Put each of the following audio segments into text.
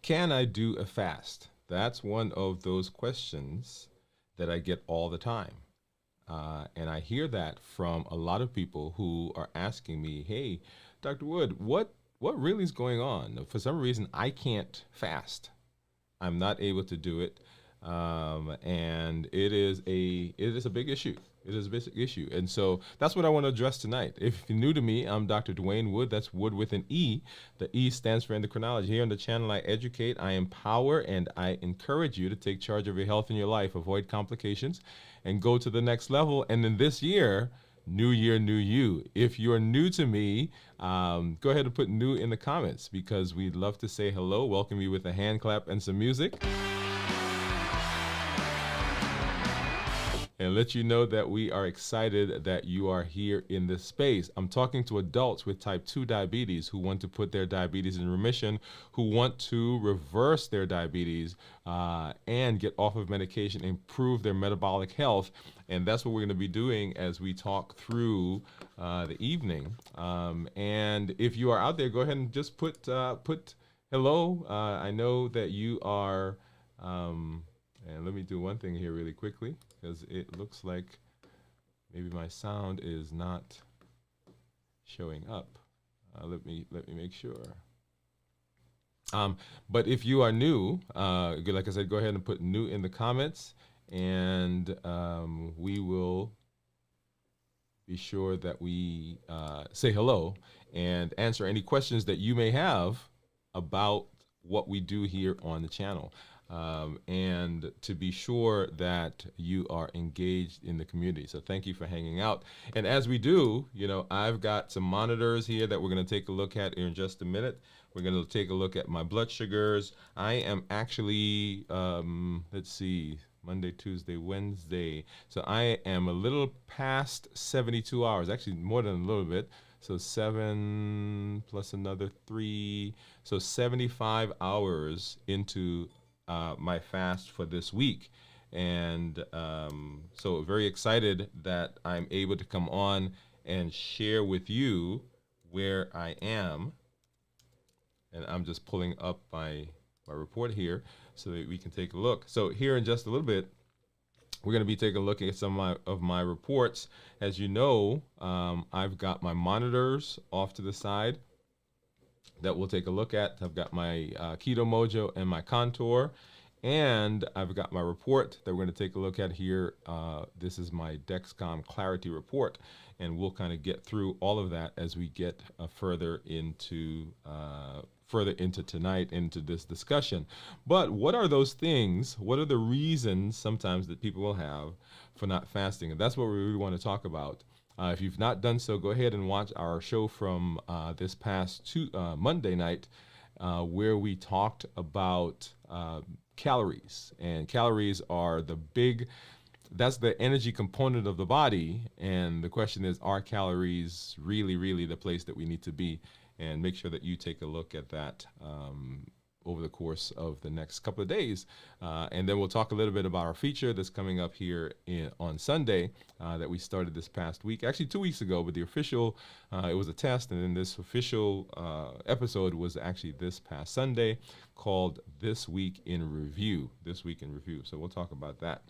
Can I do a fast? That's one of those questions that I get all the time. And I hear that from a lot of people who are asking me, "Hey, Dr. Woode, what really is going on? For some reason, I can't fast. I'm not able to do it, and it is a big issue. It is a big issue, and so that's what I want to address tonight. If you're new to me, I'm Dr. Dwain Woode. That's Wood with an E. The E stands for endocrinology. Here on the channel, I educate, I empower, and I encourage you to take charge of your health and your life, avoid complications, and go to the next level. And in this year, new year, new you. If you're new to me, go ahead and put new in the comments because we'd love to say hello, welcome you with a hand clap and some music, and let you know that we are excited that you are here in this space. I'm talking to adults with type 2 diabetes who want to put their diabetes in remission, who want to reverse their diabetes and get off of medication, improve their metabolic health. And that's what we're going to be doing as we talk through the evening. And if you are out there, go ahead and just put hello. I know that you are... and let me do one thing here really quickly because it looks like maybe my sound is not showing up. Let me make sure. But if you are new, like I said, go ahead and put new in the comments, and we will be sure that we say hello and answer any questions that you may have about what we do here on the channel. And to be sure that you are engaged in the community. So thank you for hanging out. And as we do, I've got some monitors here that we're going to take a look at in just a minute. We're going to take a look at my blood sugars. I am actually, let's see, Monday, Tuesday, Wednesday. So I am a little past 72 hours, actually more than a little bit. So 7 plus another 3, so 75 hours into my fast for this week. And so very excited that I'm able to come on and share with you where I am. And I'm just pulling up my report here so that we can take a look. So here in just a little bit, we're going to be taking a look at some of my reports. As you know, I've got my monitors off to the side that we'll take a look at. I've got my Keto Mojo and my Contour, and I've got my report that we're going to take a look at here. This is my Dexcom Clarity report, and we'll kind of get through all of that as we get further into tonight, into this discussion. But what are those things? What are the reasons sometimes that people will have for not fasting? And that's what we really want to talk about. If you've not done so, go ahead and watch our show from this past Monday night, where we talked about calories. And calories are that's the energy component of the body. And the question is, are calories really, really the place that we need to be? And make sure that you take a look at that over the course of the next couple of days. And then we'll talk a little bit about our feature that's coming up here on Sunday that we started this past week. Actually, 2 weeks ago, but the official, it was a test. And then this official episode was actually this past Sunday, called This Week in Review. This Week in Review. So we'll talk about that.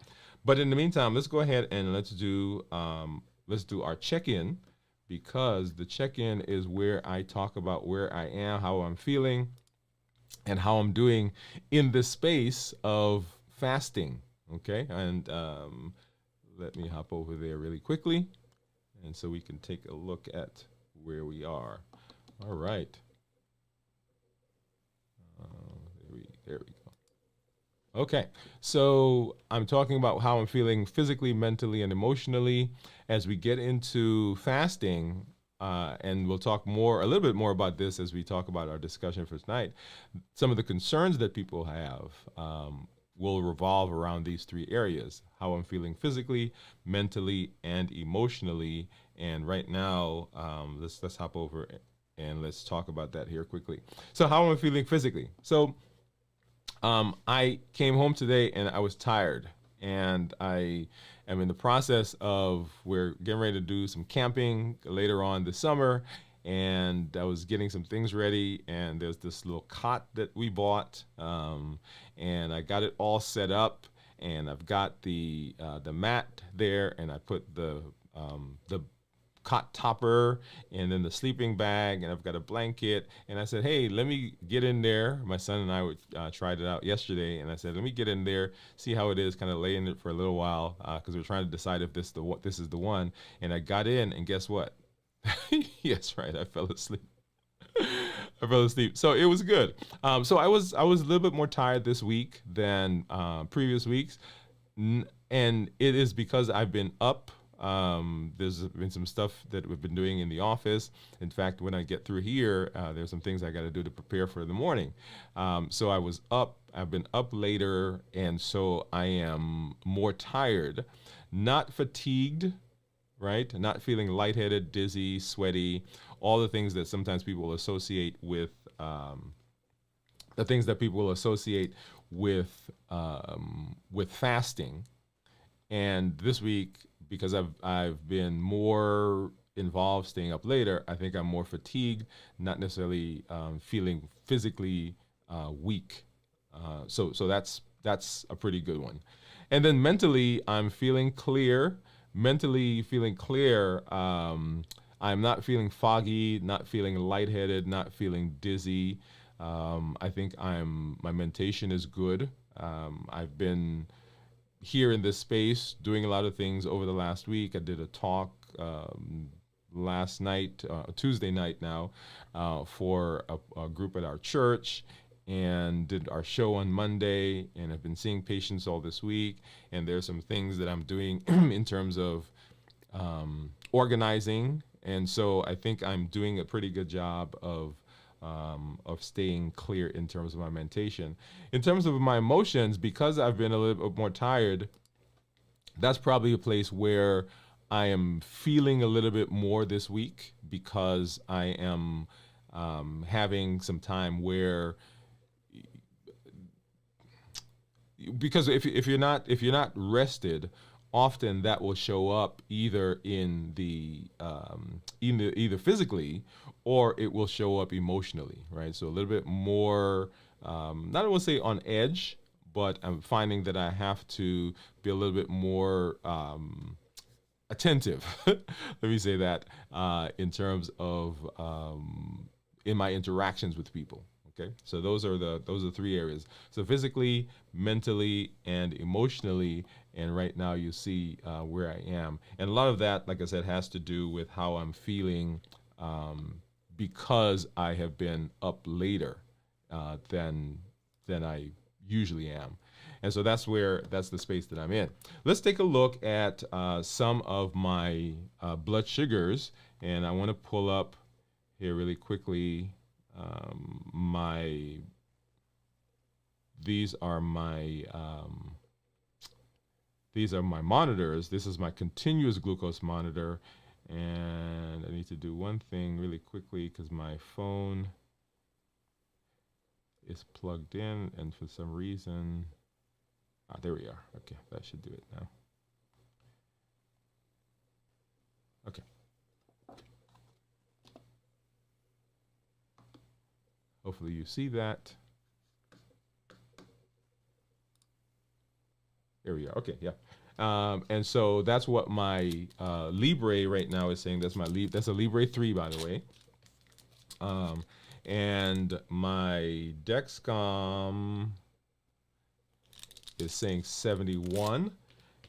But in the meantime, let's go ahead and let's do our check-in, because the check-in is where I talk about where I am, how I'm feeling, and how I'm doing in this space of fasting. Okay, and let me hop over there really quickly, and so we can take a look at where we are. All right. There we go. Okay, so I'm talking about how I'm feeling physically, mentally, and emotionally as we get into fasting, and we'll talk a little bit more about this as we talk about our discussion for tonight. Some of the concerns that people have will revolve around these three areas: how I'm feeling physically, mentally, and emotionally. And right now, let's hop over and let's talk about that here quickly. So how am I feeling physically? So I came home today and I was tired, and I am in the process of, we're getting ready to do some camping later on this summer, and I was getting some things ready, and there's this little cot that we bought, and I got it all set up, and I've got the mat there, and I put the cot topper and then the sleeping bag, and I've got a blanket, and I said, hey, let me get in there. My son and I tried it out yesterday, and I said, let me get in there, see how it is, kind of lay in it for a little while, because we're trying to decide if this is the one. And I got in, and guess what? Yes, right, I fell asleep. I fell asleep. So it was good. So I was a little bit more tired this week than previous weeks, and it is because I've been up. There's been some stuff that we've been doing in the office. In fact, when I get through here, there's some things I got to do to prepare for the morning. So I was up. I've been up later, and so I am more tired, not fatigued, right? Not feeling lightheaded, dizzy, sweaty, all the things that sometimes people associate with the things that people associate with fasting. And this week, because I've been more involved staying up later, I think I'm more fatigued, not necessarily feeling physically weak. So that's a pretty good one. And then mentally, I'm feeling clear. Mentally feeling clear. I'm not feeling foggy, not feeling lightheaded, not feeling dizzy. I think my mentation is good. I've been here in this space doing a lot of things over the last week. I did a talk last night, Tuesday night now, for a group at our church, and did our show on Monday, and I've been seeing patients all this week, and there's some things that I'm doing in terms of organizing, and so I think I'm doing a pretty good job of staying clear in terms of my mentation. In terms of my emotions, because I've been a little bit more tired, that's probably a place where I am feeling a little bit more this week, because I am having some time where, because if you're not rested, often that will show up either in the either physically, or it will show up emotionally, right? So a little bit more, not I will say on edge, but I'm finding that I have to be a little bit more attentive. Let me say that in terms of in my interactions with people. Okay, so those are three areas. So physically, mentally, and emotionally. And right now, you see where I am, and a lot of that, like I said, has to do with how I'm feeling, because I have been up later than I usually am. And so that's the space that I'm in. Let's take a look at some of my blood sugars, and I want to pull up here really quickly. These are my monitors. This is my continuous glucose monitor, and I need to do one thing really quickly because my phone is plugged in, and for some reason, there we are. Okay, that should do it now. Okay. Hopefully you see that. There we are. Okay, yeah. And so that's what my Libre right now is saying. That's that's a Libre 3, by the way. And my Dexcom is saying 71.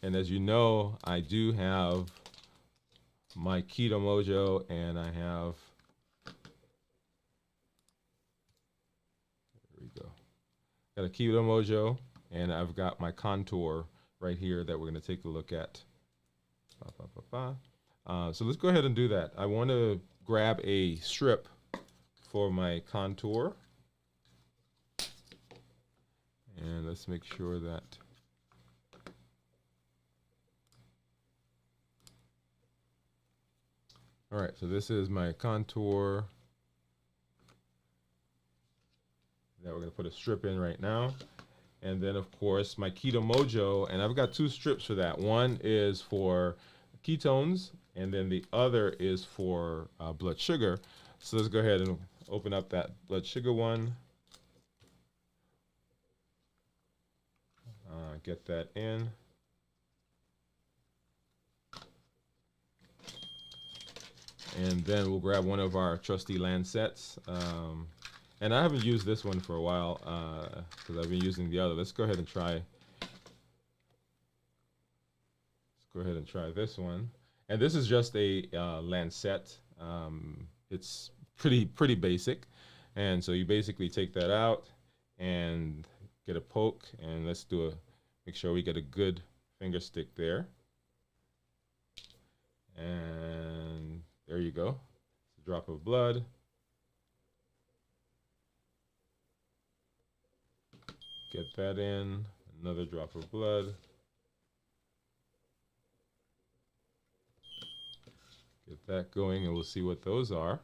And as you know, I do have my Keto Mojo, and I have, there we go. Got a Keto Mojo, and I've got my Contour right here that we're going to take a look at. So let's go ahead and do that. I want to grab a strip for my Contour, and let's make sure that all right, so this is my Contour that we're going to put a strip in right now. And then, of course, my Keto Mojo, and I've got two strips for that. One is for ketones, and then the other is for blood sugar. So let's go ahead and open up that blood sugar one. Get that in. And then we'll grab one of our trusty Lancets. And I haven't used this one for a while because I've been using the other. Let's go ahead and try. Let's go ahead and try this one. And this is just a Lancet. It's pretty basic. And so you basically take that out and get a poke, and let's make sure we get a good finger stick there. And there you go. It's a drop of blood. Get that in. Another drop of blood. Get that going, and we'll see what those are.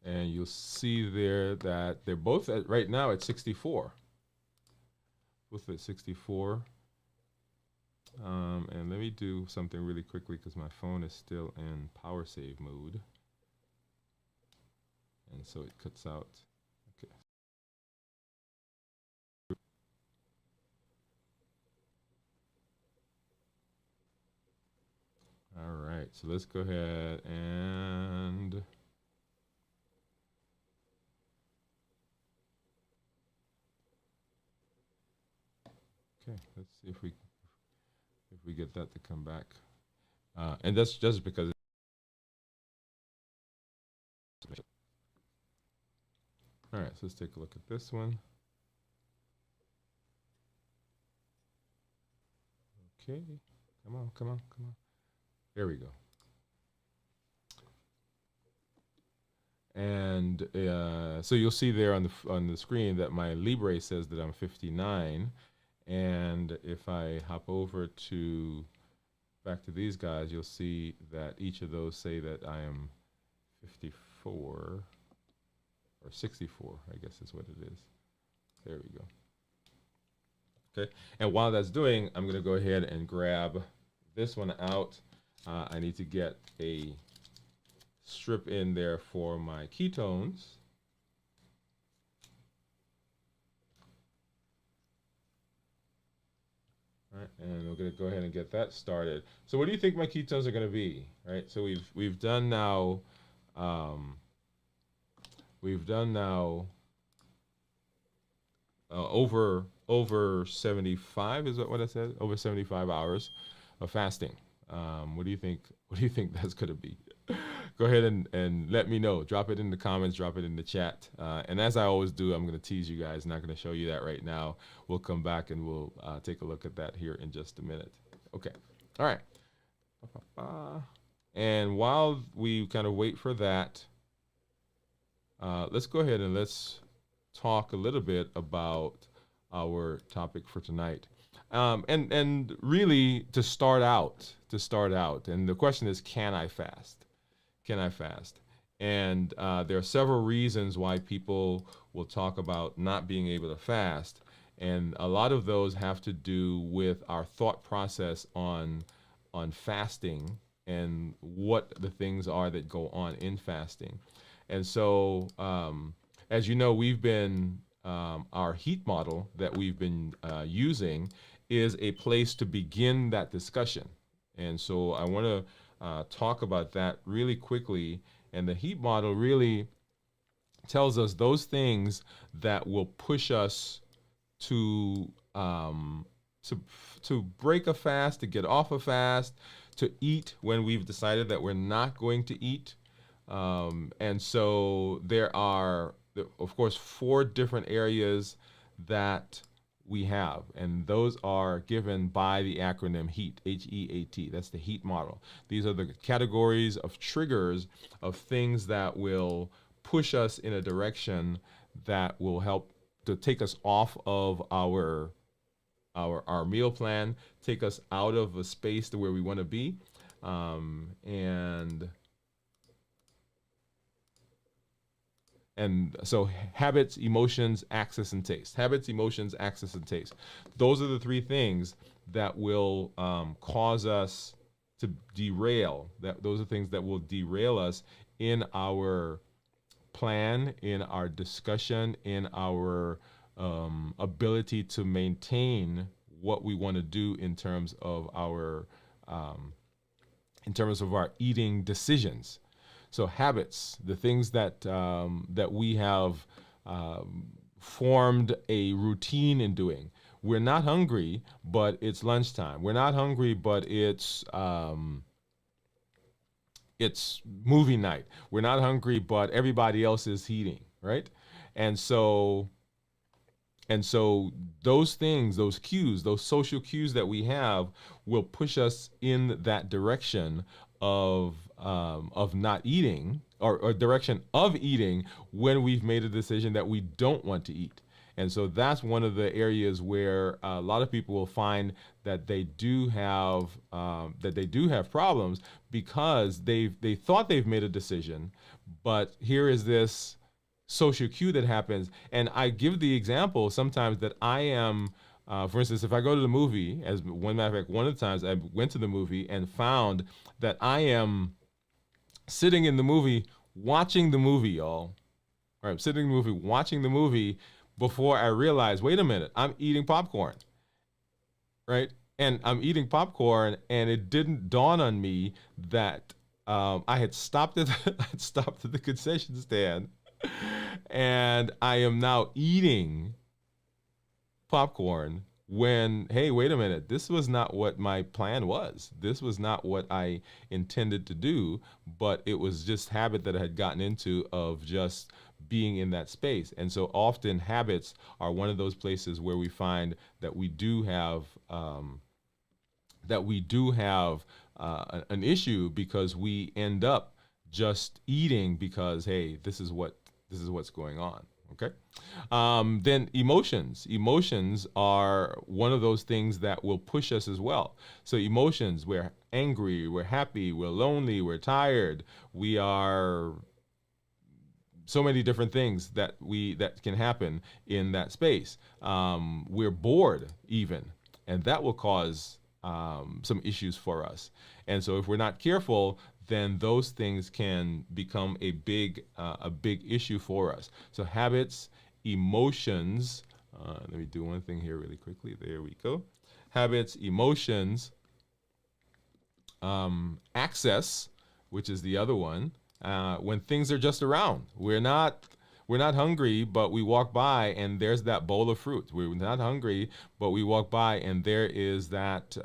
And you'll see there that they're both right now at 64. Both at 64. And let me do something really quickly because my phone is still in power save mode. And so it cuts out. Okay. All right, so let's go ahead and okay, let's see if we get that to come back. And that's just because all right, so let's take a look at this one. Okay, come on. There we go. And so you'll see there on the screen that my Libre says that I'm 59. And if I hop over back to these guys, you'll see that each of those say that I am 54 or 64, I guess is what it is. There we go. Okay, and while that's doing, I'm gonna go ahead and grab this one out. I need to get a strip in there for my ketones. All right, and we're gonna go ahead and get that started. So what do you think my ketones are gonna be? Right, so we've done now over 75 is what I said, over 75 hours of fasting. What do you think that's gonna be? Go ahead and let me know. Drop it in the comments, drop it in the chat. And as I always do, I'm gonna tease you guys, not gonna show you that right now. We'll come back and we'll take a look at that here in just a minute. Okay, all right. And while we kind of wait for that, let's go ahead and let's talk a little bit about our topic for tonight. And really to start out, and the question is, can I fast? Can I fast? And there are several reasons why people will talk about not being able to fast. And a lot of those have to do with our thought process on fasting and what the things are that go on in fasting. And so, as you know, we've been, our heat model that we've been using is a place to begin that discussion. And so I want to talk about that really quickly. And the heat model really tells us those things that will push us to break a fast, to get off a fast, to eat when we've decided that we're not going to eat. And so there are, of course, 4 different areas that we have, and those are given by the acronym HEAT, H-E-A-T. That's the HEAT model. These are the categories of triggers of things that will push us in a direction that will help to take us off of our meal plan, take us out of a space to where we want to be, and and so habits, emotions, access, and taste. Habits, emotions, access, and taste. Those are the three things that will cause us to derail. Those are things that will derail us in our plan, in our discussion, in our ability to maintain what we want to do in terms of our eating decisions. So habits, the things that that we have formed a routine in doing. We're not hungry, but it's lunchtime. We're not hungry, but it's movie night. We're not hungry, but everybody else is eating, right? And so those things, those cues, those social cues that we have will push us in that direction of not eating, or direction of eating when we've made a decision that we don't want to eat. And so that's one of the areas where a lot of people will find that they do have problems, because they thought they've made a decision, but here is this social cue that happens. And I give the example sometimes that I am, for instance, if I go to the movie, as one matter of fact, one of the times I went to the movie and found that I am sitting in the movie, watching the movie, y'all. All right, sitting in the movie, watching the movie, before I realize, wait a minute, I'm eating popcorn, right? And I'm eating popcorn, and it didn't dawn on me that I had stopped at the concession stand, and I am now eating popcorn when, hey, wait a minute, this was not what my plan was. This was not what I intended to do, but it was just habit that I had gotten into of just being in that space. And so often habits are one of those places where we find that we do have an issue, because we end up just eating because, hey, this is what's going on. Okay. Then emotions. Emotions are one of those things that will push us as well. So emotions, we're angry, we're happy, we're lonely, we're tired, we are so many different things that can happen in that space. We're bored even, and that will cause some issues for us. And so if we're not careful, then those things can become a big issue for us. So habits, emotions. Let me do one thing here really quickly. There we go. Habits, emotions, access, which is the other one. When things are just around, we're not hungry, but we walk by and there's that bowl of fruit. We're not hungry, but we walk by and there is that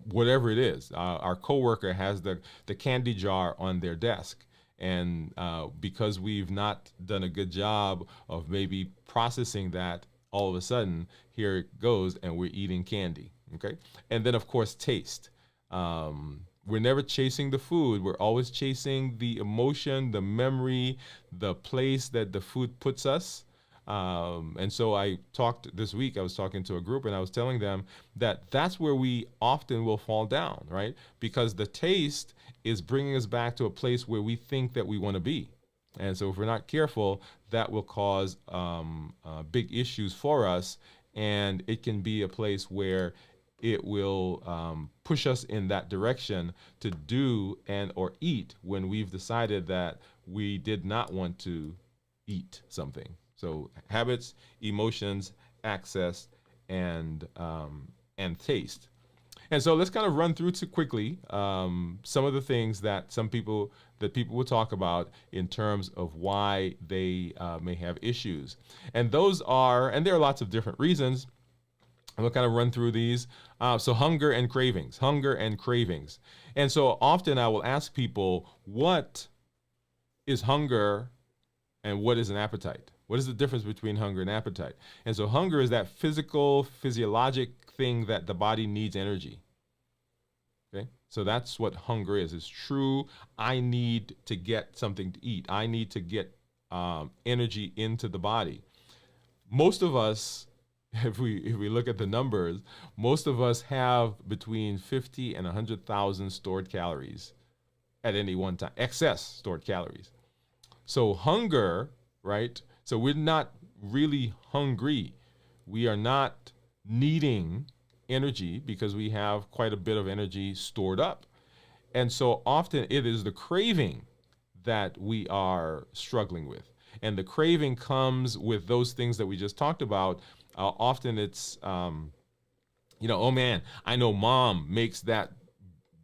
whatever it is. Our coworker has the candy jar on their desk, and because we've not done a good job of maybe processing that, all of a sudden here it goes and we're eating candy. Okay, and then of course taste. We're never chasing the food. We're always chasing the emotion, the memory, the place that the food puts us. And so I was talking to a group, and I was telling them that that's where we often will fall down, right? Because the taste is bringing us back to a place where we think that we want to be. And so if we're not careful, that will cause big issues for us. And it can be a place where it will push us in that direction to do and or eat when we've decided that we did not want to eat something. So habits, emotions, access, and taste. And so let's kind of run through quickly some of the things that people will talk about in terms of why they may have issues. And there are lots of different reasons. I'm going to kind of run through these. So hunger and cravings. And so often I will ask people, what is hunger and what is an appetite? What is the difference between hunger and appetite? And so hunger is that physiologic thing that the body needs energy. Okay? So that's what hunger is. It's true, I need to get something to eat. I need to get energy into the body. Most of us, if we look at the numbers, most of us have between 50 and 100,000 stored calories at any one time, excess stored calories. So hunger right? So we're not really hungry. We are not needing energy because we have quite a bit of energy stored up. And so often it is the craving that we are struggling with. And the craving comes with those things that we just talked about. Often it's, oh man, I know mom makes that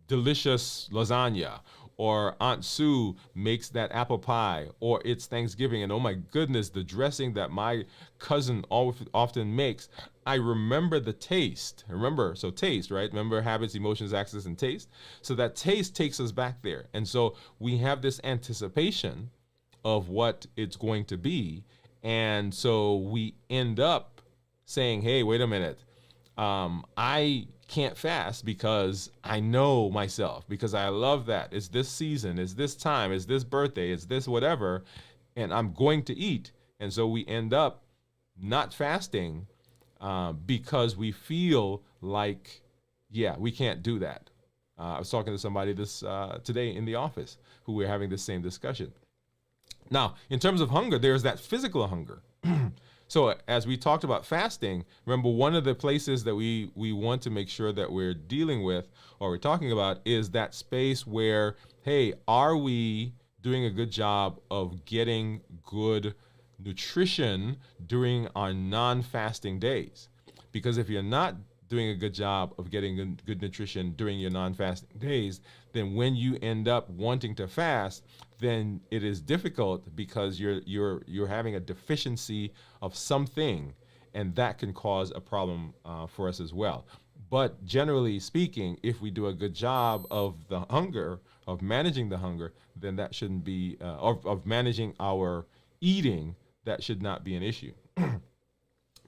delicious lasagna, or Aunt Sue makes that apple pie, or it's Thanksgiving, and oh my goodness, the dressing that my cousin often makes. I remember the taste. Remember, so taste, right? Remember habits, emotions, access, and taste. So that taste takes us back there. And so we have this anticipation of what it's going to be. And so we end up saying, hey, wait a minute. I can't fast because I know myself, because I love that. It's this season, it's this time, it's this birthday, it's this whatever, and I'm going to eat. And so we end up not fasting because we feel like, yeah, we can't do that. I was talking to somebody this today in the office who we're having this same discussion. Now, in terms of hunger, there's that physical hunger. So as we talked about fasting, remember one of the places that we want to make sure that we're dealing with or we're talking about is that space where, hey, are we doing a good job of getting good nutrition during our non-fasting days? Because if you're not doing a good job of getting good nutrition during your non-fasting days, then when you end up wanting to fast, then it is difficult because you're having a deficiency of something, and that can cause a problem for us as well. But generally speaking, if we do a good job of the hunger, of managing the hunger, then that shouldn't be, of managing our eating, that should not be an issue.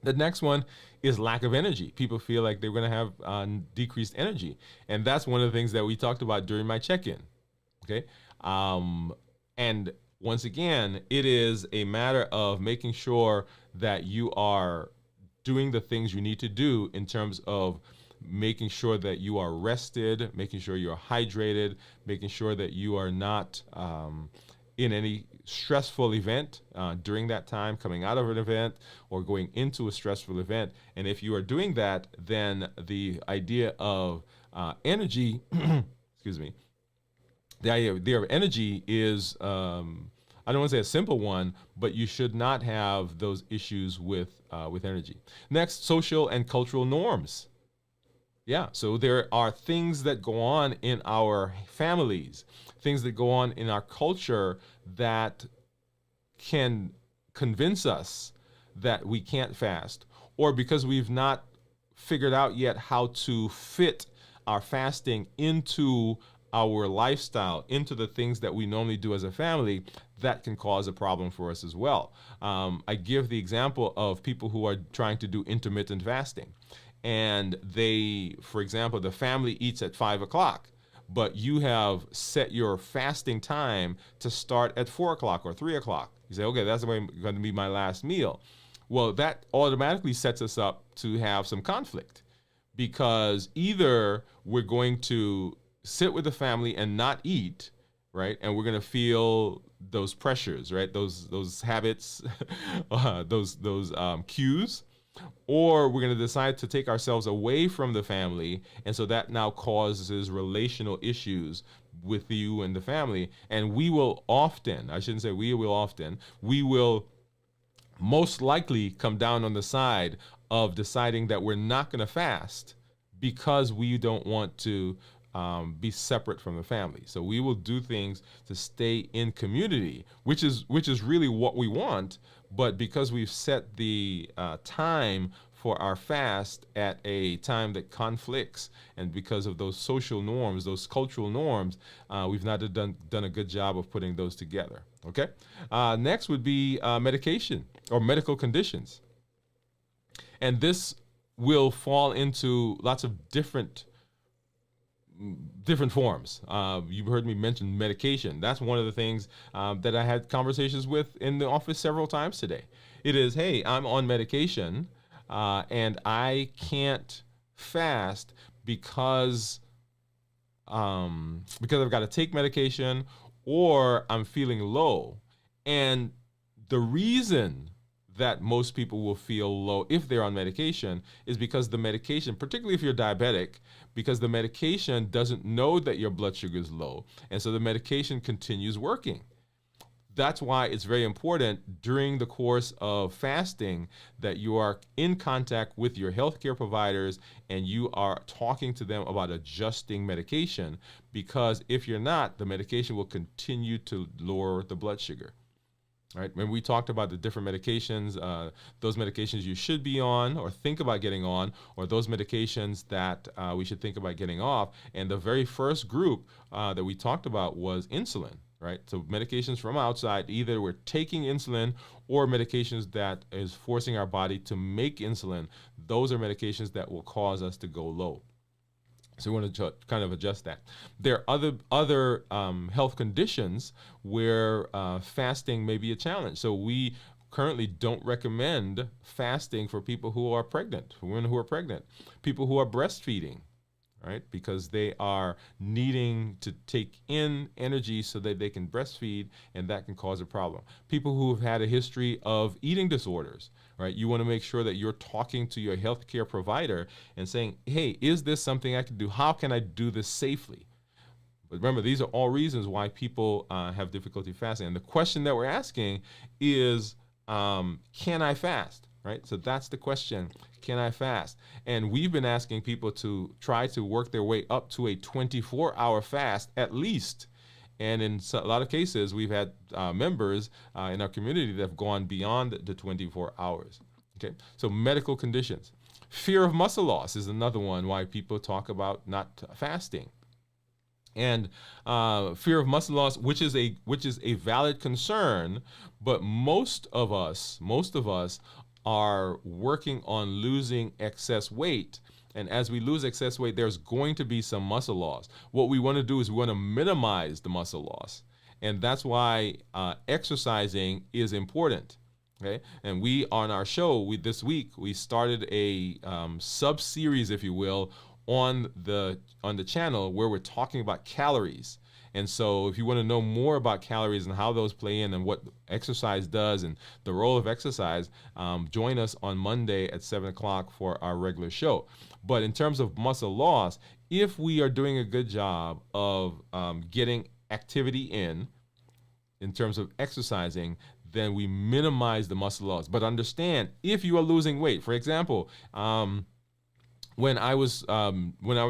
The next one is lack of energy. People feel like they're going to have decreased energy. And that's one of the things that we talked about during my check-in. Okay. And once again, it is a matter of making sure that you are doing the things you need to do in terms of making sure that you are rested, making sure you're hydrated, making sure that you are not in any stressful event during that time, coming out of an event or going into a stressful event. And if you are doing that, then the idea of energy, excuse me, the idea of energy is, I don't want to say a simple one, but you should not have those issues with energy. Next, social and cultural norms. Yeah, so there are things that go on in our families, things that go on in our culture that can convince us that we can't fast, or because we've not figured out yet how to fit our fasting into our lifestyle, into the things that we normally do as a family, that can cause a problem for us as well. I give the example of people who are trying to do intermittent fasting. And they, for example, the family eats at 5 o'clock, but you have set your fasting time to start at 4 o'clock or 3 o'clock. You say, okay, that's going to be my last meal. Well, that automatically sets us up to have some conflict, because either we're going to sit with the family and not eat, right? And we're going to feel those pressures, right? Those habits, those cues. Or we're going to decide to take ourselves away from the family, and so that now causes relational issues with you and the family. And we will often, I shouldn't say we will often, we will most likely come down on the side of deciding that we're not going to fast because we don't want to be separate from the family. So we will do things to stay in community, which is really what we want. But because we've set the time for our fast at a time that conflicts, and because of those social norms, those cultural norms, we've not done a good job of putting those together. Okay. Next would be medication or medical conditions, and this will fall into lots of different forms. You've heard me mention medication. That's one of the things that I had conversations with in the office several times today. It is, hey, I'm on medication and I can't fast because I've got to take medication, or I'm feeling low. And The reason that most people will feel low if they're on medication is because the medication, particularly if you're diabetic, because the medication doesn't know that your blood sugar is low. And so the medication continues working. That's why it's very important during the course of fasting that you are in contact with your healthcare providers and you are talking to them about adjusting medication, because if you're not, the medication will continue to lower the blood sugar. Right? When we talked about the different medications, those medications you should be on or think about getting on, or those medications that we should think about getting off. And the very first group that we talked about was insulin, right? So medications from outside, either we're taking insulin or medications that is forcing our body to make insulin. Those are medications that will cause us to go low. So we want to kind of adjust that. There are other health conditions where fasting may be a challenge. So we currently don't recommend fasting for people who are pregnant, for women who are pregnant, people who are breastfeeding, right? Because they are needing to take in energy so that they can breastfeed, and that can cause a problem. People who have had a history of eating disorders, right? You want to make sure that you're talking to your healthcare provider and saying, hey, is this something I can do? How can I do this safely? But remember, these are all reasons why people have difficulty fasting. And the question that we're asking is, can I fast? Right? So that's the question. Can I fast? And we've been asking people to try to work their way up to a 24-hour fast at least. And in a lot of cases, we've had members in our community that have gone beyond the 24 hours. Okay, so medical conditions. Fear of muscle loss is another one why people talk about not fasting. And fear of muscle loss, which is a valid concern, but most of us are working on losing excess weight. And as we lose excess weight, there's going to be some muscle loss. What we want to do is we want to minimize the muscle loss. And that's why exercising is important. Okay, and we on our show this week we started a sub-series, if you will, on the channel where we're talking about calories. And so if you want to know more about calories and how those play in and what exercise does and the role of exercise, join us on Monday at 7 o'clock for our regular show. But in terms of muscle loss, if we are doing a good job of getting activity in terms of exercising, then we minimize the muscle loss. But understand, if you are losing weight, for example, when I was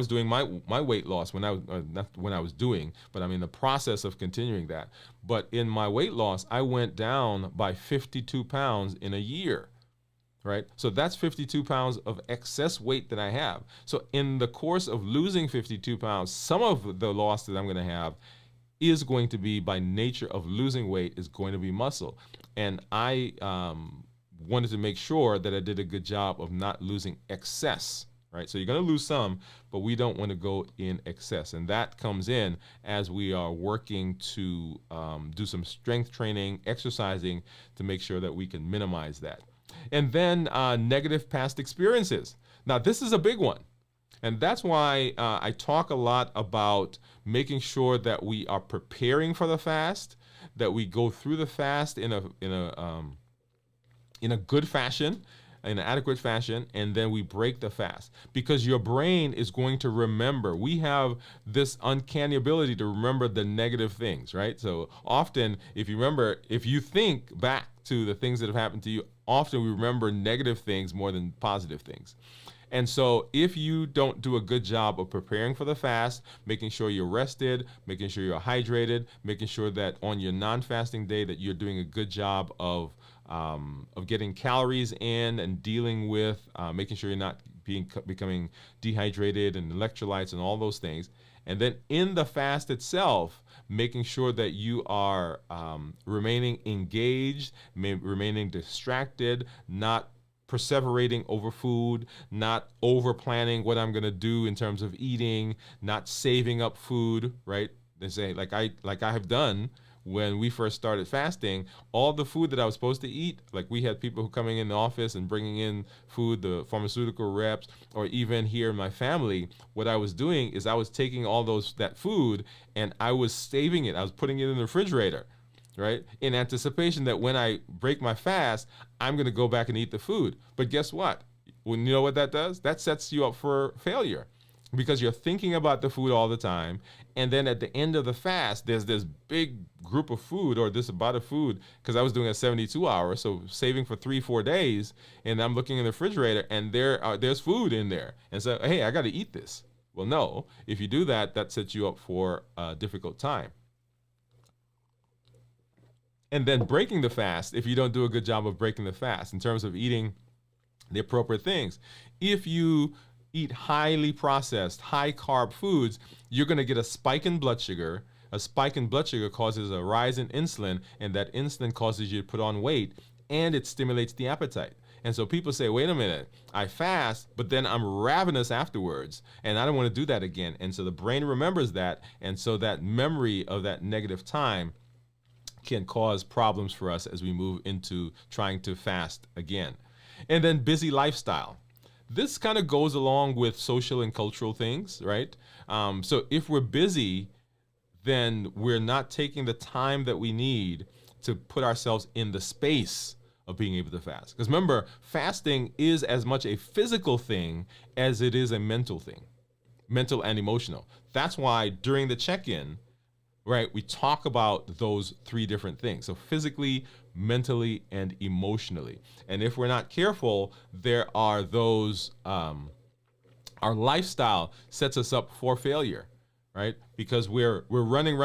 doing my weight loss, not when I was doing, but I'm in the process of continuing that. But in my weight loss, I went down by 52 pounds in a year, right? So that's 52 pounds of excess weight that I have. So in the course of losing 52 pounds, some of the loss that I'm going to have is going to be, by nature of losing weight, is going to be muscle. And I wanted to make sure that I did a good job of not losing excess. Right, so you're going to lose some, but we don't want to go in excess, and that comes in as we are working to do some strength training, exercising to make sure that we can minimize that. And then negative past experiences. Now, this is a big one, and that's why I talk a lot about making sure that we are preparing for the fast, that we go through the fast in a good fashion, in an adequate fashion, and then we break the fast, because your brain is going to remember. We have this uncanny ability to remember the negative things, right? So often, if you think back to the things that have happened to you, often we remember negative things more than positive things. And so if you don't do a good job of preparing for the fast, making sure you're rested, making sure you're hydrated, making sure that on your non-fasting day that you're doing a good job of getting calories in and dealing with making sure you're not becoming dehydrated and electrolytes and all those things. And then in the fast itself, making sure that you are remaining engaged, remaining distracted, not perseverating over food, not over planning what I'm going to do in terms of eating, not saving up food, right? They say, like I have done when we first started fasting, all the food that I was supposed to eat, like we had people who coming in the office and bringing in food, the pharmaceutical reps, or even here in my family, what I was doing is I was taking all that food and I was saving it. I was putting it in the refrigerator, right? In anticipation that when I break my fast, I'm going to go back and eat the food. But guess what? When you know what that does? That sets you up for failure because you're thinking about the food all the time. And then at the end of the fast, there's this big group of food or this amount of food because I was doing a 72 hour, so saving for 3-4 days. And I'm looking in the refrigerator and there's food in there. And so, hey, I got to eat this. Well, no, if you do that, that sets you up for a difficult time. And then breaking the fast, if you don't do a good job of breaking the fast in terms of eating the appropriate things, if you eat highly processed, high carb foods, you're going to get a spike in blood sugar. A spike in blood sugar causes a rise in insulin, and that insulin causes you to put on weight, and it stimulates the appetite. And so people say, wait a minute, I fast, but then I'm ravenous afterwards, and I don't want to do that again. And so the brain remembers that, and so that memory of that negative time can cause problems for us as we move into trying to fast again. And then busy lifestyle. This kind of goes along with social and cultural things, right? So if we're busy, then we're not taking the time that we need to put ourselves in the space of being able to fast. Because remember, fasting is as much a physical thing as it is a mental thing, mental and emotional. That's why during the check-in, right, we talk about those three different things. So physically, mentally, and emotionally. And if we're not careful, there are those, our lifestyle sets us up for failure, right? Because we're running,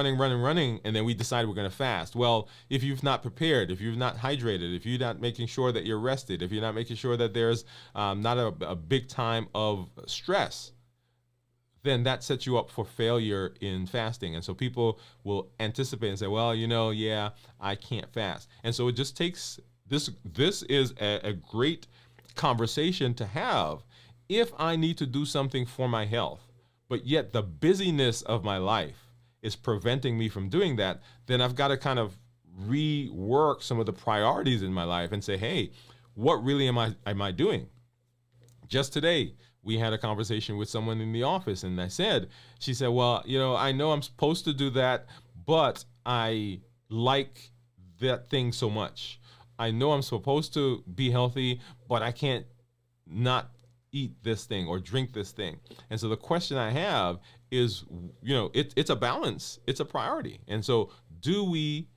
and then we decide we're going to fast. Well, if you've not prepared, if you've not hydrated, if you're not making sure that you're rested, if you're not making sure that there's not a big time of stress, then that sets you up for failure in fasting. And so people will anticipate and say, well, yeah, I can't fast. And so it just takes, this is a great conversation to have. If I need to do something for my health, but yet the busyness of my life is preventing me from doing that, then I've got to kind of rework some of the priorities in my life and say, hey, what really am I doing? Just today, we had a conversation with someone in the office, and she said, well, I know I'm supposed to do that, but I like that thing so much. I know I'm supposed to be healthy, but I can't not eat this thing or drink this thing. And so the question I have is, it's a balance. It's a priority. And so do we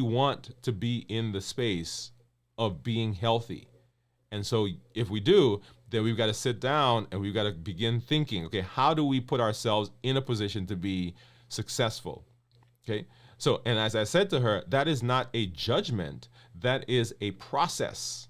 want to be in the space of being healthy? And so if we do, then we've got to sit down and we've got to begin thinking, okay, how do we put ourselves in a position to be successful? Okay. So, and as I said to her, that is not a judgment. That is a process,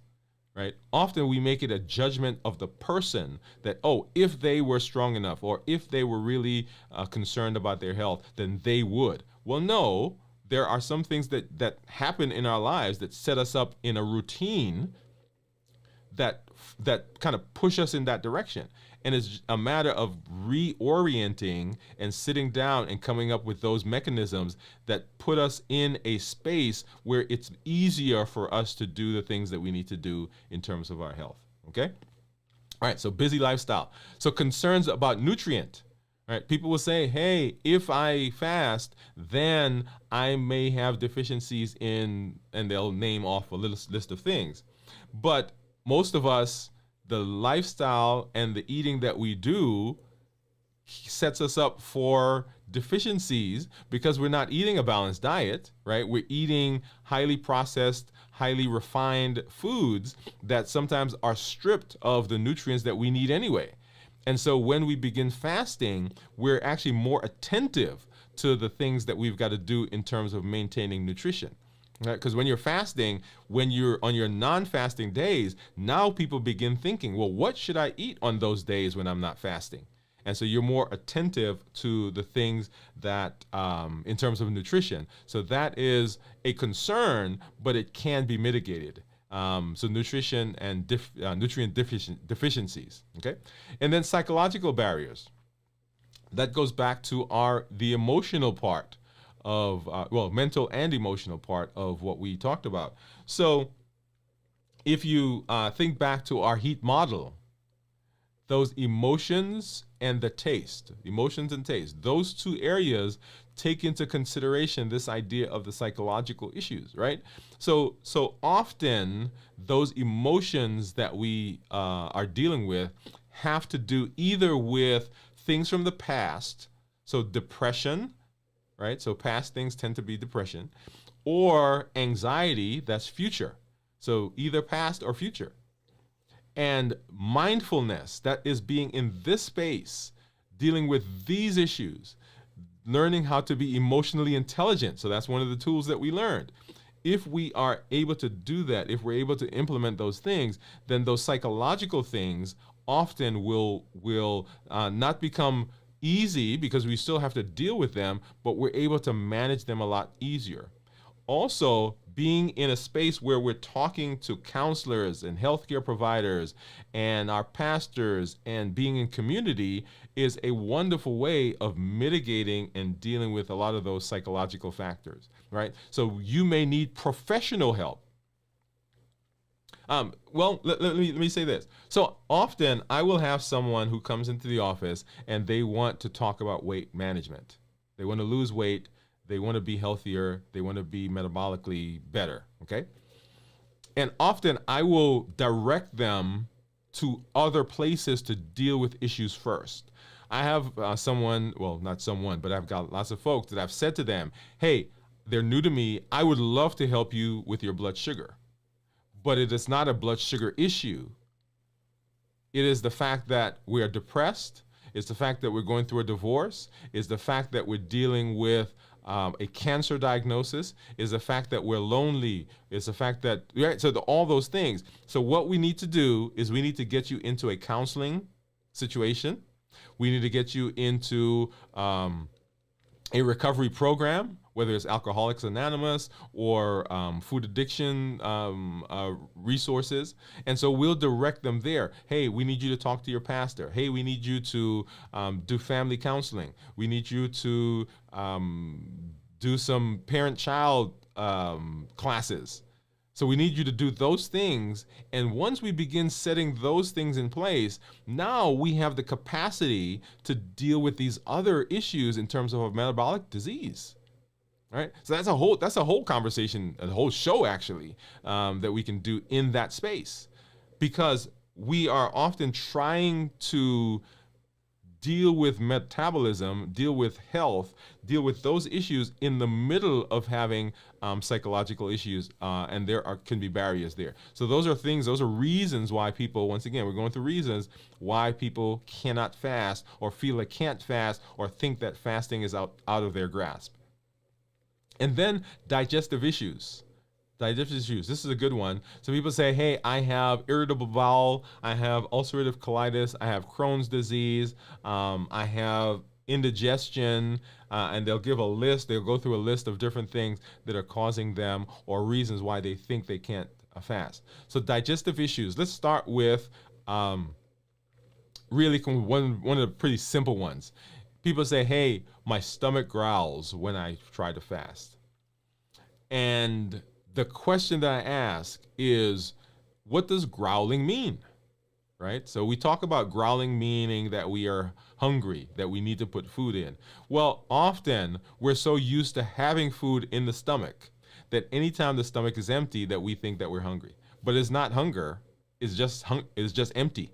right? Often we make it a judgment of the person that, oh, if they were strong enough or if they were really concerned about their health, then they would. Well, no, there are some things that happen in our lives that set us up in a routine that kind of push us in that direction. And it's a matter of reorienting and sitting down and coming up with those mechanisms that put us in a space where it's easier for us to do the things that we need to do in terms of our health. Okay? All right, so busy lifestyle. So concerns about nutrient. All right, people will say, hey, if I fast, then I may have deficiencies in, and they'll name off a little list of things. But most of us, the lifestyle and the eating that we do sets us up for deficiencies because we're not eating a balanced diet, right? We're eating highly processed, highly refined foods that sometimes are stripped of the nutrients that we need anyway. And so when we begin fasting, we're actually more attentive to the things that we've got to do in terms of maintaining nutrition. Right? Because when you're fasting, when you're on your non-fasting days, now people begin thinking, well, what should I eat on those days when I'm not fasting? And so you're more attentive to the things that, in terms of nutrition. So that is a concern, but it can be mitigated. So nutrition and nutrient deficiencies, okay? And then psychological barriers. That goes back to the emotional part of, mental and emotional part of what we talked about. So if you think back to our heat model, those emotions and the taste, emotions and taste, those two areas take into consideration this idea of the psychological issues, right? So often those emotions that we are dealing with have to do either with things from the past, so depression, right? So past things tend to be depression, or anxiety, that's future. So either past or future. And mindfulness, that is being in this space, dealing with these issues, learning how to be emotionally intelligent. So that's one of the tools that we learned. If we are able to do that, if we're able to implement those things, then those psychological things often will not become easy, because we still have to deal with them, but we're able to manage them a lot easier. Also, being in a space where we're talking to counselors and healthcare providers and our pastors and being in community is a wonderful way of mitigating and dealing with a lot of those psychological factors, right? So you may need professional help. Well, let me say this. So often I will have someone who comes into the office and they want to talk about weight management. They want to lose weight. They want to be healthier. They want to be metabolically better, okay? And often I will direct them to other places to deal with issues first. I have someone, well, not someone, but I've got lots of folks that I've said to them, hey, they're new to me. I would love to help you with your blood sugar, but it is not a blood sugar issue. It is the fact that we are depressed. It's the fact that we're going through a divorce. It's the fact that we're dealing with a cancer diagnosis, is the fact that we're lonely, is the fact that, right? So all those things. So what we need to do is we need to get you into a counseling situation. We need to get you into a recovery program, whether it's Alcoholics Anonymous or food addiction resources. And so we'll direct them there. Hey, we need you to talk to your pastor. Hey, we need you to do family counseling. We need you to do some parent-child classes. So we need you to do those things. And once we begin setting those things in place, now we have the capacity to deal with these other issues in terms of a metabolic disease. Right? So that's a whole conversation, a whole show actually, that we can do in that space, because we are often trying to deal with metabolism, deal with health, deal with those issues in the middle of having psychological issues, and can be barriers there. So those are reasons why people, once again, we're going through reasons why people cannot fast or feel they can't fast or think that fasting is out of their grasp. And then digestive issues. Digestive issues. This is a good one. So people say, hey, I have irritable bowel, I have ulcerative colitis, I have Crohn's disease, I have indigestion, and they'll give a list. They'll go through a list of different things that are causing them or reasons why they think they can't fast. So digestive issues. Let's start with really one of the pretty simple ones. People say, hey, my stomach growls when I try to fast. And the question that I ask is, what does growling mean? Right? So we talk about growling meaning that we are hungry, that we need to put food in. Well, often we're so used to having food in the stomach that anytime the stomach is empty that we think that we're hungry. But it's not hunger, it's just empty.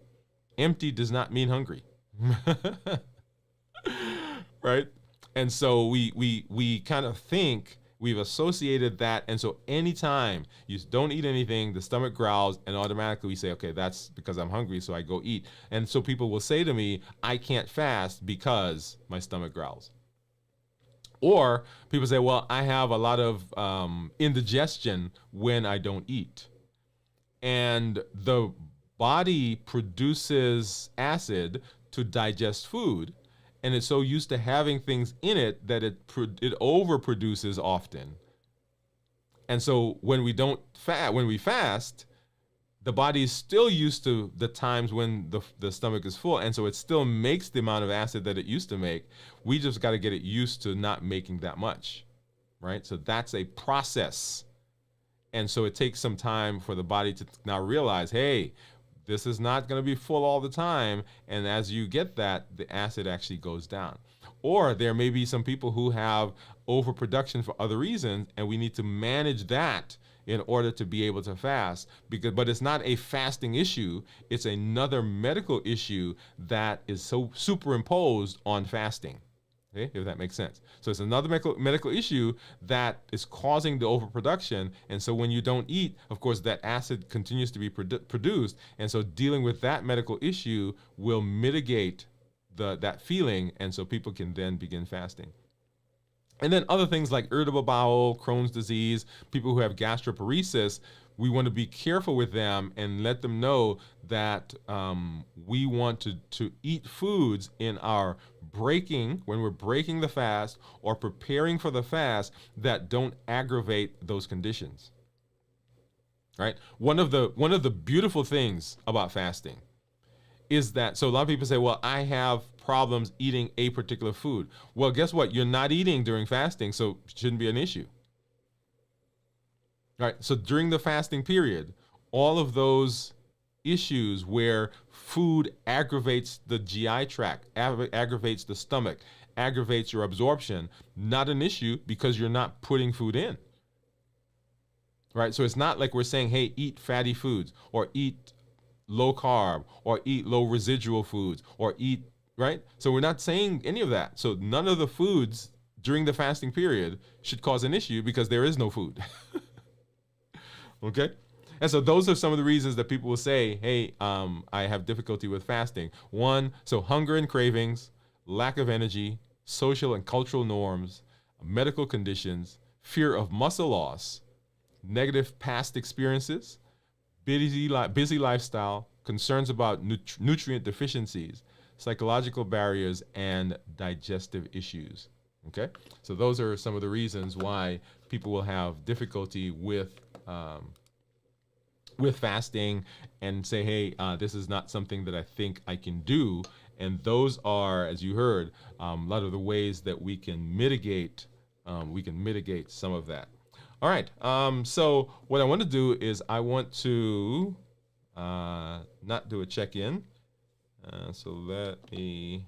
Empty does not mean hungry. Right? And so we kind of think we've associated that. And so anytime you don't eat anything, the stomach growls, and automatically we say, okay, that's because I'm hungry, so I go eat. And so people will say to me, I can't fast because my stomach growls. Or people say, well, I have a lot of indigestion when I don't eat. And the body produces acid to digest food, and it's so used to having things in it that it overproduces often. And so when we fast, the body is still used to the times when the stomach is full, and so it still makes the amount of acid that it used to make. We just got to get it used to not making that much, right? So that's a process. And so it takes some time for the body to now realize, hey, This is not going to be full all the time. And as you get that, the acid actually goes down. Or there may be some people who have overproduction for other reasons, and we need to manage that in order to be able to fast. But it's not a fasting issue. It's another medical issue that is so superimposed on fasting. Okay, if that makes sense. So it's another medical issue that is causing the overproduction. And so when you don't eat, of course, that acid continues to be produced. And so dealing with that medical issue will mitigate that feeling. And so people can then begin fasting. And then other things like irritable bowel, Crohn's disease, people who have gastroparesis, we want to be careful with them and let them know that we want to eat foods in our when we're breaking the fast or preparing for the fast, that don't aggravate those conditions. Right? One of the beautiful things about fasting is that, so a lot of people say, well, I have problems eating a particular food. Well, guess what? You're not eating during fasting, so it shouldn't be an issue. All right? So during the fasting period, all of those issues where food aggravates the GI tract, aggravates the stomach, aggravates your absorption, not an issue because you're not putting food in. Right? So it's not like we're saying, hey, eat fatty foods or eat low carb or eat low residual foods or eat, right? So we're not saying any of that. So none of the foods during the fasting period should cause an issue because there is no food. Okay? And so those are some of the reasons that people will say, hey, I have difficulty with fasting. One, so hunger and cravings, lack of energy, social and cultural norms, medical conditions, fear of muscle loss, negative past experiences, busy lifestyle, concerns about nutrient deficiencies, psychological barriers, and digestive issues. Okay? So those are some of the reasons why people will have difficulty with fasting and say, hey, this is not something that I think I can do. And those are, as you heard, a lot of the ways that we can mitigate some of that. All right. So what I want to do is I want to not do a check-in. So let me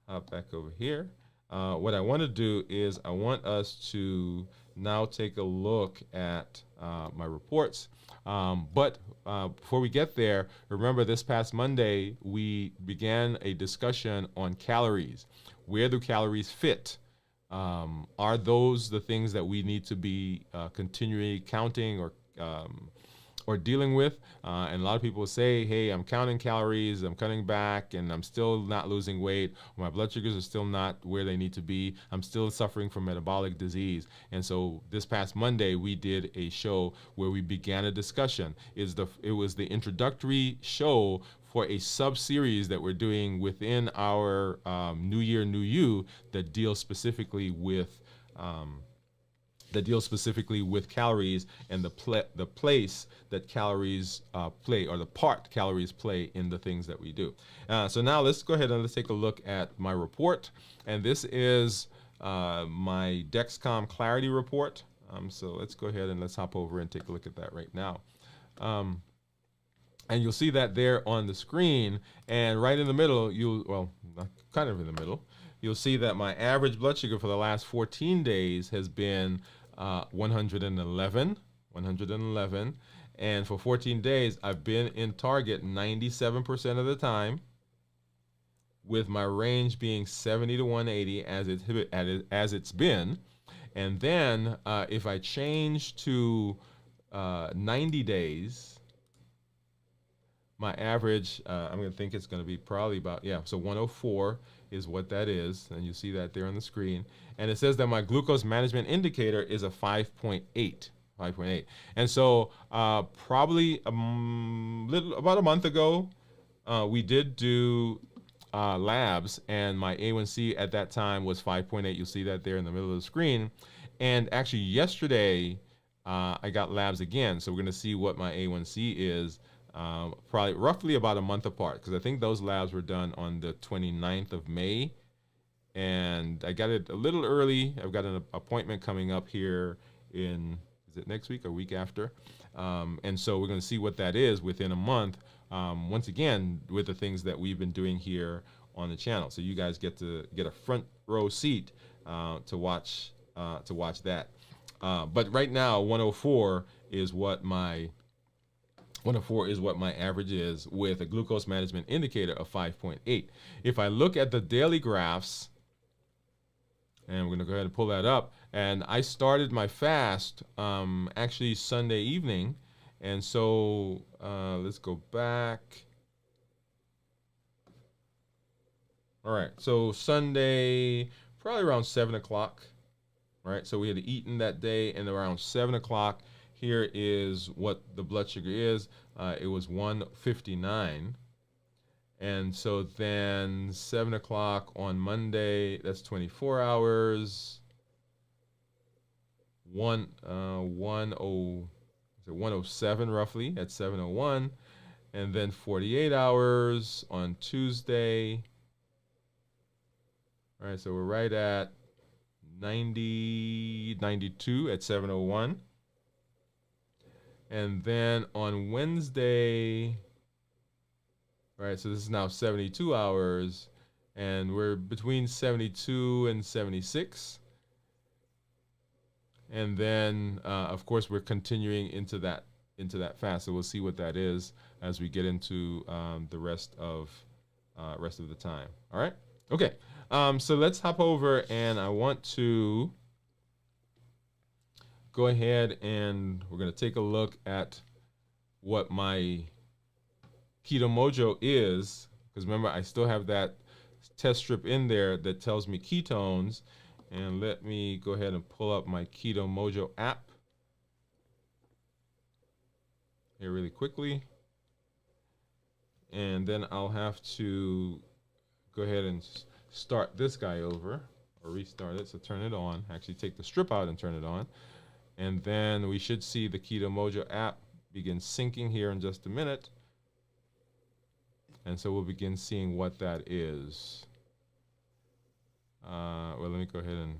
hop back over here. What I want to do is I want us to now take a look at my reports. But before we get there, remember this past Monday, we began a discussion on calories. Where do calories fit? Are those the things that we need to be continually counting or dealing with? And a lot of people say, hey, I'm counting calories, I'm cutting back, and I'm still not losing weight. My blood sugars are still not where they need to be. I'm still suffering from metabolic disease. And so this past Monday, we did a show where we began a discussion. It was the introductory show for a sub-series that we're doing within our New Year, New You that deals specifically with calories and the place that calories play, or the part calories play in the things that we do. So now let's go ahead and let's take a look at my report. And this is my Dexcom Clarity report. So let's go ahead and let's hop over and take a look at that right now. And you'll see that there on the screen, and right in the middle, kind of in the middle, you'll see that my average blood sugar for the last 14 days has been 111. And for 14 days, I've been in target 97% of the time, with my range being 70 to 180 as it's been. And then if I change to 90 days, my average, I'm going to think it's going to be probably about, so 104 is what that is. And you see that there on the screen. And it says that my glucose management indicator is a 5.8. And so probably about a month ago, we did do labs, and my A1C at that time was 5.8. You'll see that there in the middle of the screen. And actually yesterday, I got labs again. So we're going to see what my A1C is. Probably roughly about a month apart, because I think those labs were done on the 29th of May, and I got it a little early. I've got an appointment coming up here is it next week or week after? And so we're going to see what that is within a month. once again, with the things that we've been doing here on the channel. So you guys get to get a front row seat to watch that. But right now, 104 is what my 104 is what my average is, with a glucose management indicator of 5.8. If I look at the daily graphs, and we're going to go ahead and pull that up, and I started my fast actually Sunday evening, and so let's go back. All right, so Sunday, probably around 7 o'clock, right? So we had eaten that day, and around 7 o'clock, here is what the blood sugar is. It was 159. And so then 7 o'clock on Monday, that's 24 hours. 107 roughly at 7:01. And then 48 hours on Tuesday. All right, so we're right at 92 at 7:01. And then on Wednesday, right, so this is now 72 hours, and we're between 72 and 76. And then, of course, we're continuing into that fast. So we'll see what that is as we get into the rest of the time. All right. Okay. So let's hop over, and I want to go ahead and we're going to take a look at what my Keto Mojo is, because remember, I still have that test strip in there that tells me ketones. And let me go ahead and pull up my Keto Mojo app here really quickly. And then I'll have to go ahead and start this guy over, or restart it. So turn it on, actually take the strip out and turn it on. And then we should see the Keto Mojo app begin syncing here in just a minute. And so we'll begin seeing what that is. Well, let me go ahead and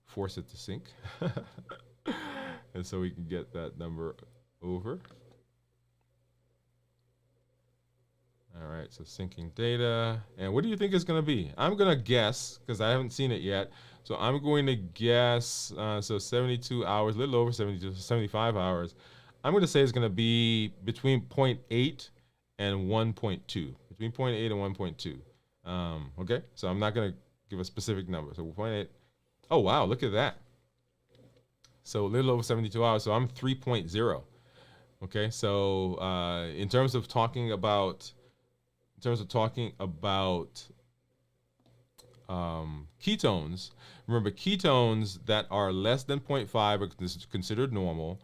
force it to sync. And so we can get that number over. All right, so syncing data. And what do you think it's going to be? I'm going to guess, because I haven't seen it yet. So I'm going to guess, so 72 hours, a little over 72, 75 hours. I'm going to say it's going to be between 0.8 and 1.2. Between 0.8 and 1.2. Okay, so I'm not going to give a specific number. So 0.8. Oh, wow, look at that. So a little over 72 hours. So I'm 3.0. Okay, so in terms of talking about ketones, remember, ketones that are less than 0.5 are considered normal.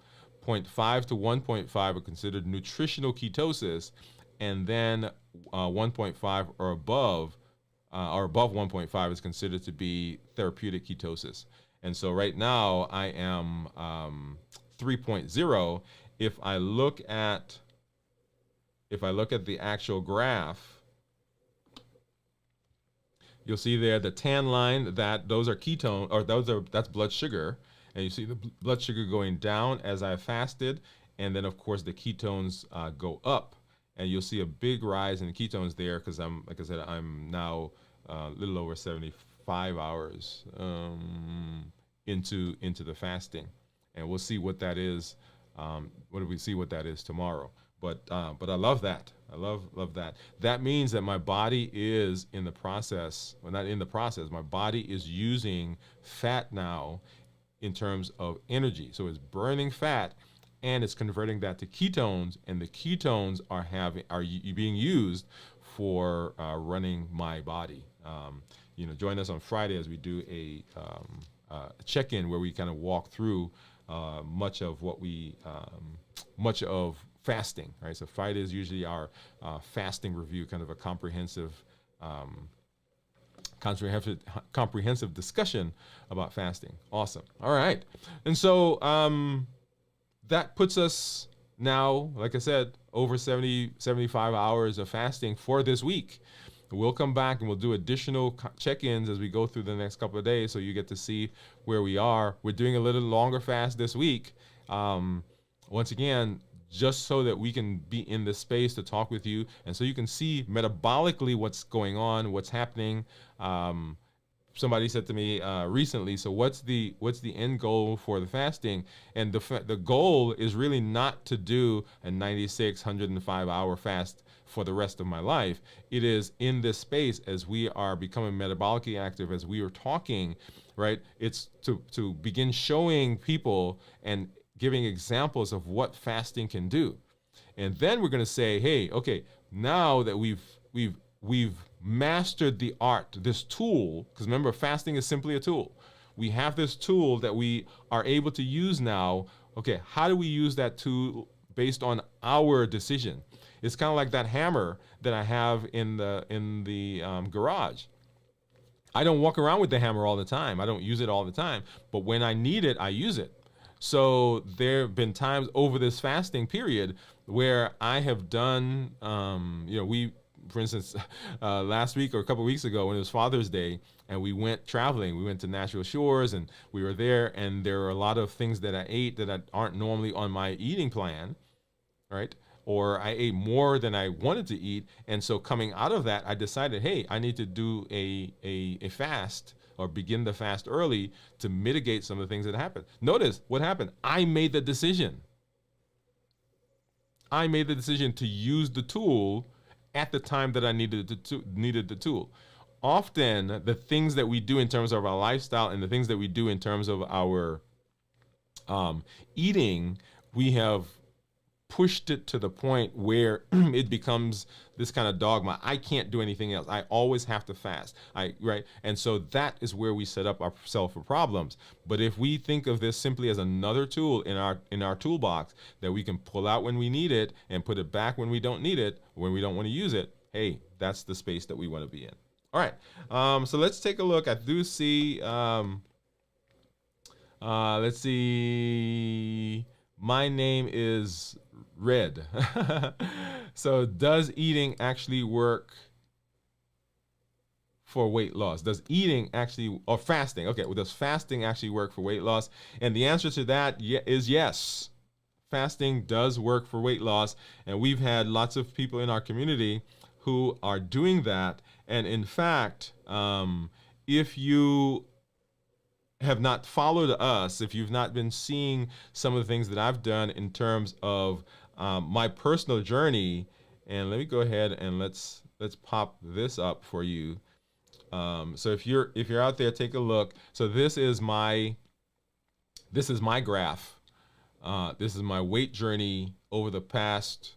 0.5 to 1.5 are considered nutritional ketosis, and then 1.5 or above 1.5 is considered to be therapeutic ketosis. And so right now I am 3.0. If I look at the actual graph, you'll see there the tan line, that those are ketone, or that's blood sugar, and you see the blood sugar going down as I fasted, and then of course the ketones go up, and you'll see a big rise in the ketones there, because like I said, I'm now a little over 75 hours into the fasting, and we'll see what that is. What do we see what that is tomorrow? But I love that. I love that. That means that my body is in the process, well, not in the process, my body is using fat now in terms of energy. So it's burning fat and it's converting that to ketones, and the ketones are being used for running my body. Join us on Friday as we do a check-in where we kind of walk through much of fasting, right? So Friday is usually our fasting review, kind of a comprehensive discussion about fasting. Awesome. All right. And so that puts us now, like I said, over 75 hours of fasting for this week. We'll come back and we'll do additional check-ins as we go through the next couple of days, so you get to see where we are. We're doing a little longer fast this week. Once again, just so that we can be in this space to talk with you, and so you can see metabolically what's going on, what's happening. Somebody said to me recently, so what's the end goal for the fasting? And the goal is really not to do a 96, 105 hour fast for the rest of my life. It is in this space, as we are becoming metabolically active, as we are talking, right? It's to begin showing people and giving examples of what fasting can do. And then we're going to say, hey, okay, now that we've mastered the art, this tool, because remember, fasting is simply a tool. We have this tool that we are able to use now. Okay, how do we use that tool based on our decision? It's kind of like that hammer that I have in the garage. I don't walk around with the hammer all the time. I don't use it all the time. But when I need it, I use it. So there have been times over this fasting period where I have done, for instance, last week or a couple of weeks ago when it was Father's Day and we went traveling, we went to Natural Shores and we were there, and there are a lot of things that I ate that aren't normally on my eating plan, right? Or I ate more than I wanted to eat. And so coming out of that, I decided, hey, I need to do a fast or begin the fast early to mitigate some of the things that happened. Notice what happened. I made the decision. I made the decision to use the tool at the time that I needed the tool. Often the things that we do in terms of our lifestyle and the things that we do in terms of our eating, we have pushed it to the point where it becomes this kind of dogma. I can't do anything else. I always have to fast. Right? And so that is where we set up ourselves for problems. But if we think of this simply as another tool in our toolbox that we can pull out when we need it and put it back when we don't need it, when we don't want to use it, hey, that's the space that we want to be in. All right. So let's take a look. I do see, let's see, my name is Red. So does eating actually work for weight loss? Does eating actually, or fasting, okay, well, does fasting actually work for weight loss? And the answer to that is yes. Fasting does work for weight loss. And we've had lots of people in our community who are doing that. And in fact, if you have not followed us, if you've not been seeing some of the things that I've done in terms of my personal journey, and let me go ahead and let's pop this up for you. So if you're out there, take a look. So this is my graph. This is my weight journey over the past.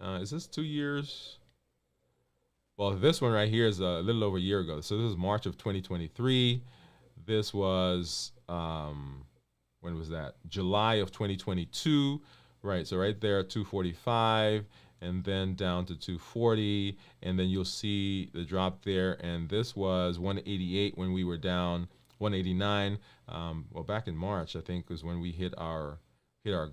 Is this 2 years? Well, this one right here is a little over a year ago. So this is March of 2023. This was, when was that? July of 2022, right? So right there, 245, and then down to 240, and then you'll see the drop there. And this was 188 when we were down, 189. Well, back in March, I think, was when we hit our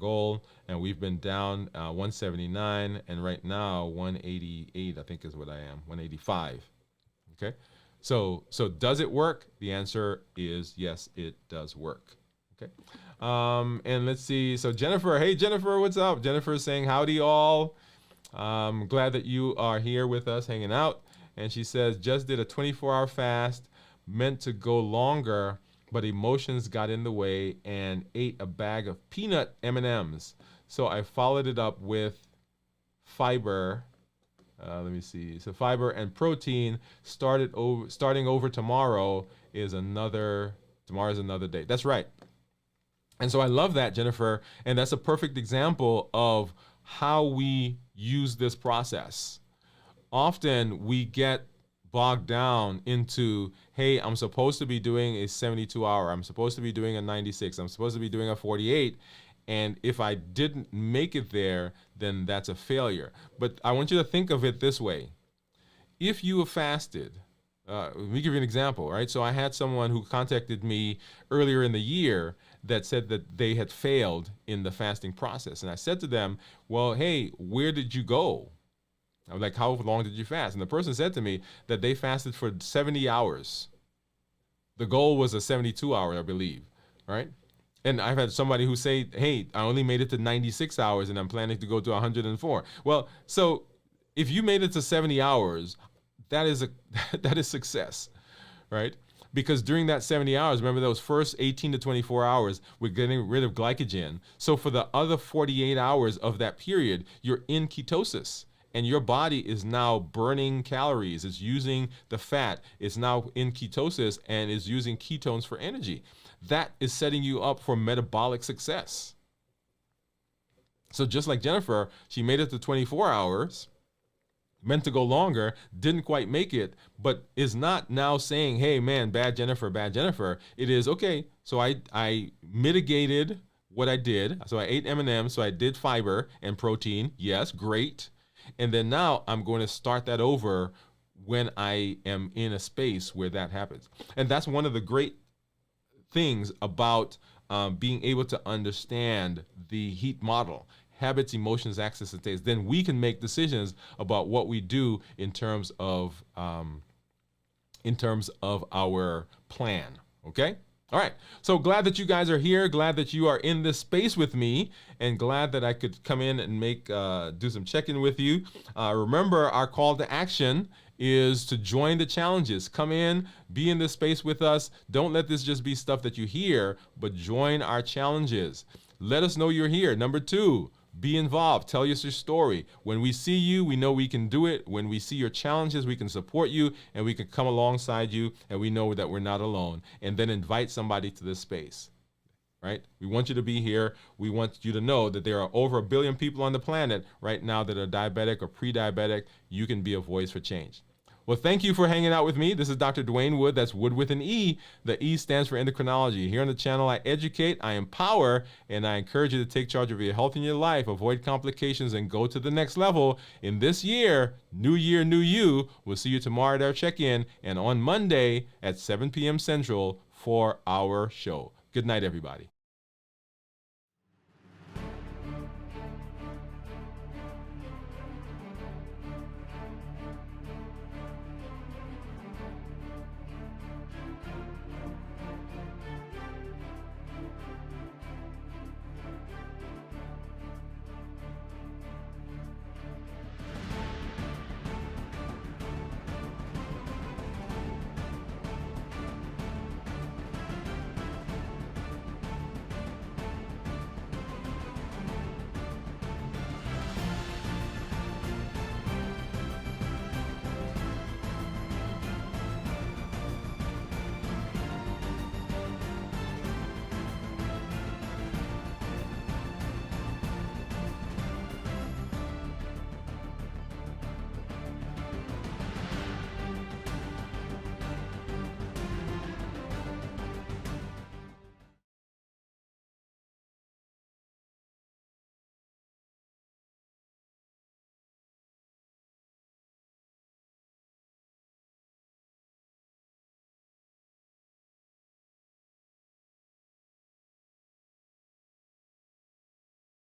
goal, and we've been down 179, and right now 188, I think is what I am, 185. Okay. So does it work? The answer is yes, it does work. Okay. And let's see. So Jennifer, hey Jennifer, what's up? Jennifer is saying howdy all. Glad that you are here with us hanging out. And she says, just did a 24-hour fast, meant to go longer, but emotions got in the way and ate a bag of peanut M&Ms. So I followed it up with fiber. Let me see. So fiber and protein starting over tomorrow is another day. That's right. And so I love that, Jennifer. And that's a perfect example of how we use this process. Often we get bogged down into, hey, I'm supposed to be doing a 72-hour. I'm supposed to be doing a 96. I'm supposed to be doing a 48. And if I didn't make it there, then that's a failure. But I want you to think of it this way. If you have fasted, let me give you an example, right? So I had someone who contacted me earlier in the year that said that they had failed in the fasting process. And I said to them, well, hey, where did you go? I was like, how long did you fast? And the person said to me that they fasted for 70 hours. The goal was a 72-hour, I believe, right? And I've had somebody who say, hey, I only made it to 96 hours and I'm planning to go to 104. Well, so if you made it to 70 hours, that is that is success, right? Because during that 70 hours, remember those first 18 to 24 hours, we're getting rid of glycogen. So for the other 48 hours of that period, you're in ketosis. And your body is now burning calories. It's using the fat. It's now in ketosis and is using ketones for energy. That is setting you up for metabolic success. So just like Jennifer, she made it to 24 hours, meant to go longer, didn't quite make it, but is not now saying, hey man, bad Jennifer, bad Jennifer. It is, okay, so I mitigated what I did. So I ate M&Ms, so I did fiber and protein. Yes, great. And then now I'm going to start that over when I am in a space where that happens. And that's one of the great things about being able to understand the HEAT model: habits, emotions, access, and states. Then we can make decisions about what we do in terms of our plan. Okay. All right. So glad that you guys are here. Glad that you are in this space with me, and glad that I could come in and do some check-in with you. Remember, our call to action is to join the challenges. Come in, be in this space with us. Don't let this just be stuff that you hear, but join our challenges. Let us know you're here. Number 2, be involved. Tell us your story. When we see you, we know we can do it. When we see your challenges, we can support you and we can come alongside you, and we know that we're not alone. And then invite somebody to this space, right? We want you to be here. We want you to know that there are over 1 billion people on the planet right now that are diabetic or pre-diabetic. You can be a voice for change. Well, thank you for hanging out with me. This is Dr. Dwain Woode. That's Wood with an E. The E stands for endocrinology. Here on the channel, I educate, I empower, and I encourage you to take charge of your health and your life, avoid complications, and go to the next level in this year, new you. We'll see you tomorrow at our check-in and on Monday at 7 p.m. Central for our show. Good night, everybody.